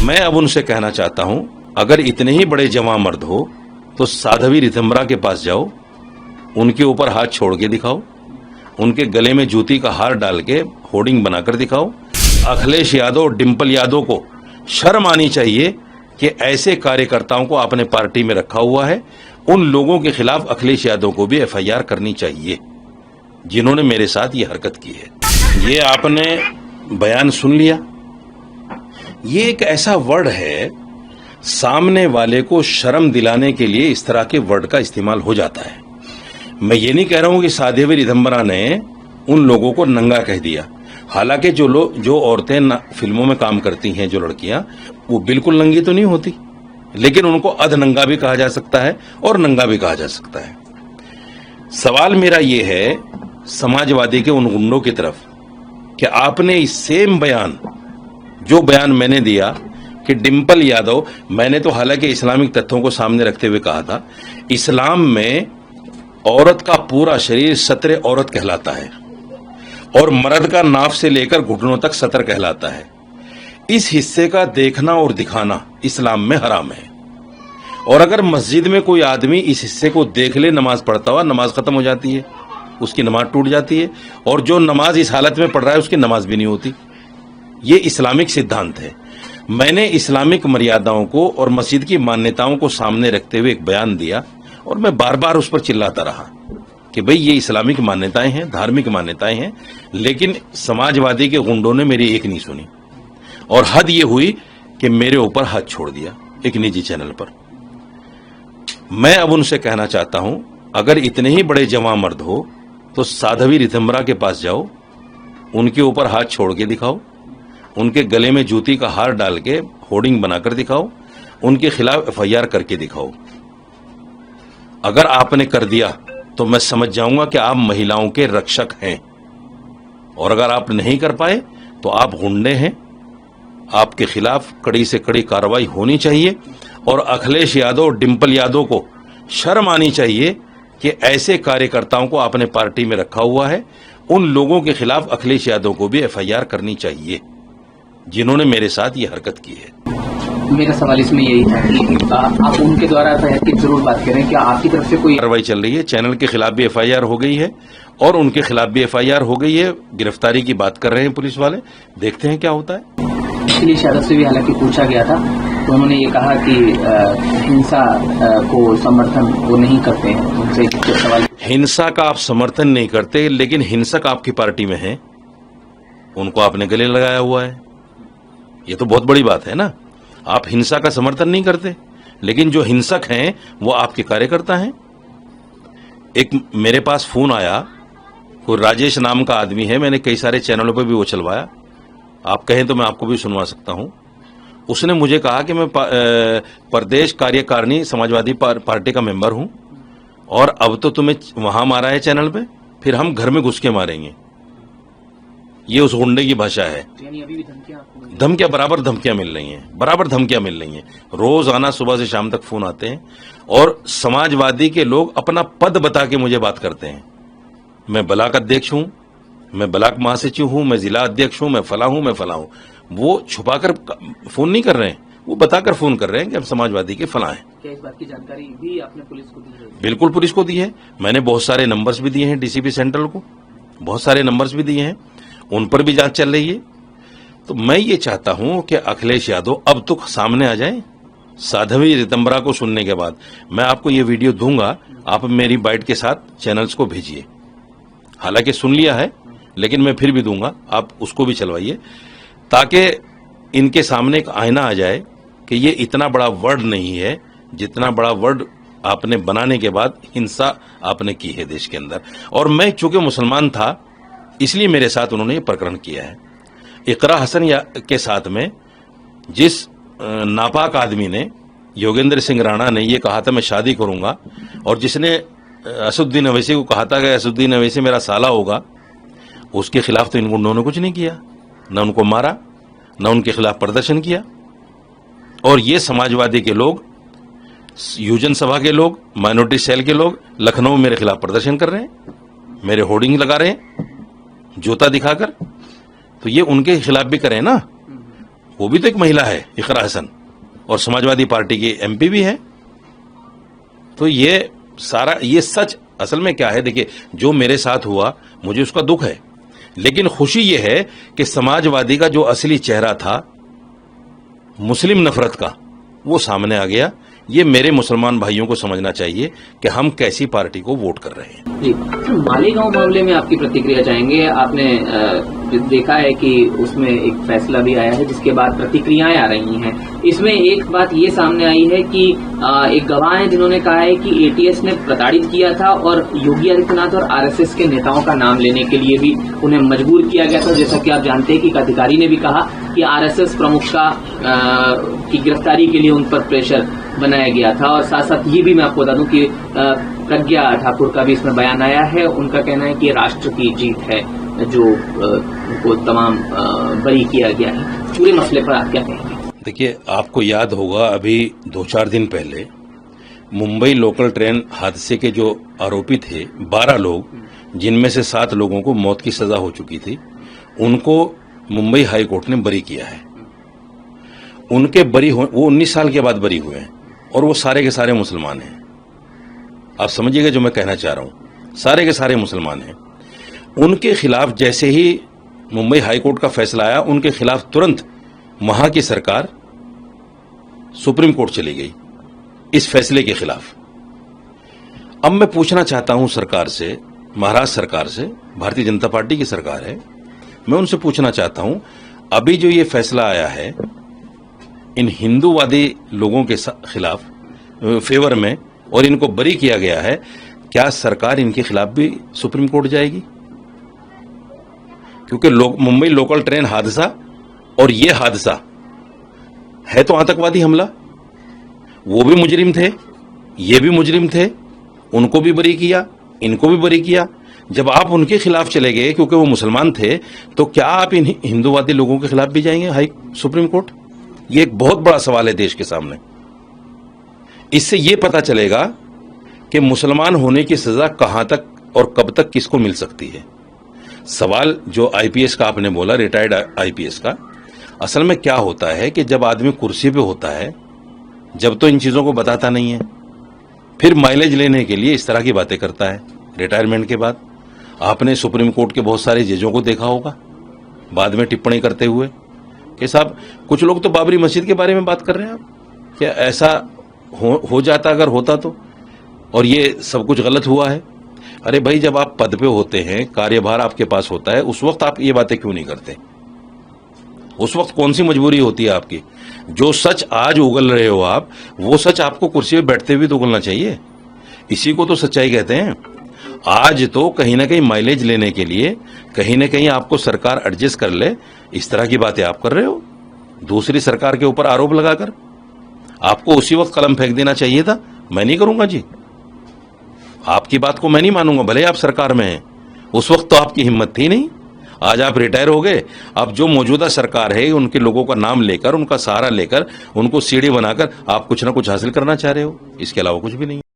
मैं अब उनसे कहना चाहता हूं, अगर इतने ही बड़े जवां मर्द हो तो साध्वी रितंबरा के पास जाओ, उनके ऊपर हाथ छोड़ के दिखाओ, उनके गले में जूती का हार डाल के होर्डिंग बनाकर दिखाओ। अखिलेश यादव, डिंपल यादव को शर्म आनी चाहिए कि ऐसे कार्यकर्ताओं को आपने पार्टी में रखा हुआ है। उन लोगों के खिलाफ अखिलेश यादव को भी एफआईआर करनी चाहिए जिन्होंने मेरे साथ ये हरकत की है। ये आपने बयान सुन लिया, ये एक ऐसा वर्ड है, सामने वाले को शर्म दिलाने के लिए इस तरह के वर्ड का इस्तेमाल हो जाता है। मैं ये नहीं कह रहा हूं कि साध्वी रितंबरा ने उन लोगों को नंगा कह दिया। हालांकि जो औरतें फिल्मों में काम करती हैं, जो लड़कियां, वो बिल्कुल नंगी तो नहीं होती, लेकिन उनको अधनंगा भी कहा जा सकता है और नंगा भी कहा जा सकता है। सवाल मेरा ये है समाजवादी के उन गुंडों की तरफ कि आपने इस सेम बयान, जो बयान मैंने दिया कि डिंपल यादव, मैंने तो हालांकि इस्लामिक तथ्यों को सामने रखते हुए कहा था, इस्लाम में औरत का पूरा शरीर सत्र औरत कहलाता है और मर्द का नाफ से लेकर घुटनों तक सतर कहलाता है। इस हिस्से का देखना और दिखाना इस्लाम में हराम है, और अगर मस्जिद में कोई आदमी इस हिस्से को देख ले नमाज पढ़ता हुआ, नमाज खत्म हो जाती है, उसकी नमाज टूट जाती है, और जो नमाज इस हालत में पढ़ रहा है उसकी नमाज भी नहीं होती। ये इस्लामिक सिद्धांत है। मैंने इस्लामिक मर्यादाओं को और मस्जिद की मान्यताओं को सामने रखते हुए एक बयान दिया, और मैं बार बार उस पर चिल्लाता रहा कि भाई ये इस्लामिक मान्यताएं हैं, धार्मिक मान्यताएं हैं, लेकिन समाजवादी के गुंडों ने मेरी एक नहीं सुनी, और हद ये हुई कि मेरे ऊपर हाथ छोड़ दिया एक निजी चैनल पर। मैं अब उनसे कहना चाहता हूं, अगर इतने ही बड़े जवां मर्द हो तो साध्वी रितंबरा के पास जाओ, उनके ऊपर हाथ छोड़ के दिखाओ, उनके गले में जूती का हार डाल के होर्डिंग बनाकर दिखाओ, उनके खिलाफ एफआईआर करके दिखाओ। अगर आपने कर दिया तो मैं समझ जाऊंगा कि आप महिलाओं के रक्षक हैं, और अगर आप नहीं कर पाए तो आप गुंडे हैं। आपके खिलाफ कड़ी से कड़ी कार्रवाई होनी चाहिए, और अखिलेश यादव, डिंपल यादव को शर्म आनी चाहिए कि ऐसे कार्यकर्ताओं को आपने पार्टी में रखा हुआ है। उन लोगों के खिलाफ अखिलेश यादव को भी एफआईआर करनी चाहिए जिन्होंने मेरे साथ ये हरकत की है। मेरा सवाल इसमें यही था कि आप उनके द्वारा एफआईआर की जरूर बात करें, क्या आपकी तरफ से कोई कार्रवाई चल रही है? चैनल के खिलाफ भी एफआईआर हो गई है और उनके खिलाफ भी एफआईआर हो गई है। गिरफ्तारी की बात कर रहे हैं पुलिस वाले, देखते हैं क्या होता है। अखिलेश यादव से भी हालांकि पूछा गया था, तो उन्होंने ये कहा कि हिंसा को समर्थन वो नहीं करते हैं। उनसे सवाल, हिंसा का आप समर्थन नहीं करते, लेकिन हिंसक आपकी पार्टी में है, उनको आपने गले लगाया हुआ है। ये तो बहुत बड़ी बात है ना। आप हिंसा का समर्थन नहीं करते, लेकिन जो हिंसक हैं वो आपके कार्यकर्ता हैं। एक मेरे पास फोन आया, कोई राजेश नाम का आदमी है, मैंने कई सारे चैनलों पर भी वो चलवाया, आप कहें तो मैं आपको भी सुनवा सकता हूं। उसने मुझे कहा कि मैं प्रदेश कार्यकारिणी समाजवादी पार्टी का मेंबर हूं, और अब तो तुम्हें वहां मारा है चैनल पे, फिर हम घर में घुस के मारेंगे। ये उस गुंडे की भाषा है। यानी अभी भी धमकियां, बराबर धमकियां मिल रही हैं, बराबर धमकियां मिल रही हैं। रोज आना, सुबह से शाम तक फोन आते हैं, और समाजवादी के लोग अपना पद बता के मुझे बात करते हैं। मैं ब्लॉक अध्यक्ष हूं, मैं ब्लॉक महासचिव हूं, मैं जिला अध्यक्ष हूं, मैं फला हूं, मैं फला हूं। वो छुपाकर फोन नहीं कर रहे हैं, वो बताकर फोन कर रहे हैं कि हम समाजवादी के फला हैं। क्या इस बात की जानकारी भी आपने पुलिस को दी है? बिल्कुल पुलिस को दी है। मैंने बहुत सारे नंबर्स भी दिए हैं डीसीपी सेंट्रल को, बहुत सारे नंबर्स भी दिए हैं, उन पर भी जांच चल रही है। तो मैं ये चाहता हूं कि अखिलेश यादव अब तो सामने आ जाए। साध्वी रितंबरा को सुनने के बाद मैं आपको ये वीडियो दूंगा, आप मेरी बाइट के साथ चैनल्स को भेजिए। हालांकि सुन लिया है, लेकिन मैं फिर भी दूंगा, आप उसको भी चलवाइए, ताकि इनके सामने एक आईना आ जाए कि ये इतना बड़ा वर्ड नहीं है जितना बड़ा वर्ड आपने बनाने के बाद हिंसा आपने की है देश के अंदर। और मैं चूंकि मुसलमान था, इसलिए मेरे साथ उन्होंने ये प्रकरण किया है। इकरा हसन के साथ में जिस नापाक आदमी ने, योगेंद्र सिंह राणा ने ये कहा था मैं शादी करूंगा, और जिसने असुद्दीन अवैसी को कहा था कि असुद्दीन अवैसी मेरा साला होगा, उसके खिलाफ तो इन गुंडों ने कुछ नहीं किया, न उनको मारा, न उनके खिलाफ प्रदर्शन किया। और ये समाजवादी के लोग, युजन सभा के लोग, माइनॉरिटी सेल के लोग लखनऊ में मेरे खिलाफ प्रदर्शन कर रहे हैं, मेरे होर्डिंग लगा रहे हैं जूता दिखाकर। तो ये उनके खिलाफ भी करें ना, वो भी तो एक महिला है, इकरा हसन, और समाजवादी पार्टी की एमपी भी है। तो ये सारा ये सच असल में क्या है, देखिए जो मेरे साथ हुआ मुझे उसका दुख है, लेकिन खुशी ये है कि समाजवादी का जो असली चेहरा था मुस्लिम नफरत का, वो सामने आ गया। ये मेरे मुसलमान भाइयों को समझना चाहिए कि हम कैसी पार्टी को वोट कर रहे हैं। जी, मालेगांव मामले में आपकी प्रतिक्रिया चाहेंगे। आपने देखा है कि उसमें एक फैसला भी आया है जिसके बाद प्रतिक्रियाएं आ रही हैं। इसमें एक बात ये सामने आई है कि एक गवाह है जिन्होंने कहा है कि एटीएस ने प्रताड़ित किया था और योगी आदित्यनाथ और आरएसएस के नेताओं का नाम लेने के लिए भी उन्हें मजबूर किया गया था। जैसा कि आप जानते हैं कि एक अधिकारी ने भी कहा कि आरएसएस प्रमुख की गिरफ्तारी के लिए उन पर प्रेशर बनाया गया था। और साथ साथ ये भी मैं आपको बता दूं कि प्रज्ञा ठाकुर का भी इसमें बयान आया है। उनका कहना है कि राष्ट्र की जीत है जो उनको तमाम बरी किया गया है। पूरे मसले पर आप क्या कहेंगे? देखिए, आपको याद होगा अभी 2-4 दिन पहले मुंबई लोकल ट्रेन हादसे के जो आरोपी थे 12 लोग, जिनमें से 7 लोगों को मौत की सजा हो चुकी थी, उनको मुंबई हाई कोर्ट ने बरी किया है। उनके वो 19 साल के बाद बरी हुए हैं और वो सारे के सारे मुसलमान हैं। आप समझिएगा जो मैं कहना चाह रहा हूं, सारे के सारे मुसलमान हैं। उनके खिलाफ जैसे ही मुंबई हाई कोर्ट का फैसला आया, उनके खिलाफ तुरंत वहां की सरकार सुप्रीम कोर्ट चली गई इस फैसले के खिलाफ। अब मैं पूछना चाहता हूं सरकार से, महाराष्ट्र सरकार से, भारतीय जनता पार्टी की सरकार है, मैं उनसे पूछना चाहता हूं, अभी जो ये फैसला आया है इन हिंदूवादी लोगों के खिलाफ फेवर में और इनको बरी किया गया है, क्या सरकार इनके खिलाफ भी सुप्रीम कोर्ट जाएगी? क्योंकि मुंबई लोकल ट्रेन हादसा और ये हादसा है तो आतंकवादी हमला। वो भी मुजरिम थे, ये भी मुजरिम थे, उनको भी बरी किया, इनको भी बरी किया। जब आप उनके खिलाफ चले गए क्योंकि वो मुसलमान थे, तो क्या आप इन हिंदूवादी लोगों के खिलाफ भी जाएंगे सुप्रीम कोर्ट? ये एक बहुत बड़ा सवाल है देश के सामने। इससे ये पता चलेगा कि मुसलमान होने की सजा कहां तक और कब तक किसको मिल सकती है। सवाल जो आईपीएस का आपने बोला, रिटायर्ड आईपीएस का, असल में क्या होता है कि जब आदमी कुर्सी पे होता है, जब तो इन चीजों को बताता नहीं है, फिर माइलेज लेने के लिए इस तरह की बातें करता है रिटायरमेंट के बाद। आपने सुप्रीम कोर्ट के बहुत सारे जजों को देखा होगा बाद में टिप्पणी करते हुए कि साहब, कुछ लोग तो बाबरी मस्जिद के बारे में बात कर रहे हैं। आप क्या ऐसा हो जाता अगर होता तो, और ये सब कुछ गलत हुआ है? अरे भाई, जब आप पद पे होते हैं, कार्यभार आपके पास होता है, उस वक्त आप ये बातें क्यों नहीं करते? उस वक्त कौन सी मजबूरी होती है आपकी? जो सच आज उगल रहे हो आप, वो सच आपको कुर्सी पे बैठते हुए तो उगलना चाहिए। इसी को तो सच्चाई कहते हैं। आज तो कहीं ना कहीं माइलेज लेने के लिए कहीं ना कहीं आपको सरकार एडजस्ट कर ले, इस तरह की बातें आप कर रहे हो दूसरी सरकार के ऊपर आरोप लगाकर। आपको उसी वक्त कलम फेंक देना चाहिए था। मैं नहीं करूंगा जी, आपकी बात को मैं नहीं मानूंगा, भले आप सरकार में हैं। उस वक्त तो आपकी हिम्मत थी नहीं। आज आप रिटायर हो गए, अब जो मौजूदा सरकार है उनके लोगों का नाम लेकर, उनका सहारा लेकर, उनको सीढ़ी बनाकर आप कुछ ना कुछ हासिल करना चाह रहे हो, इसके अलावा कुछ भी नहीं।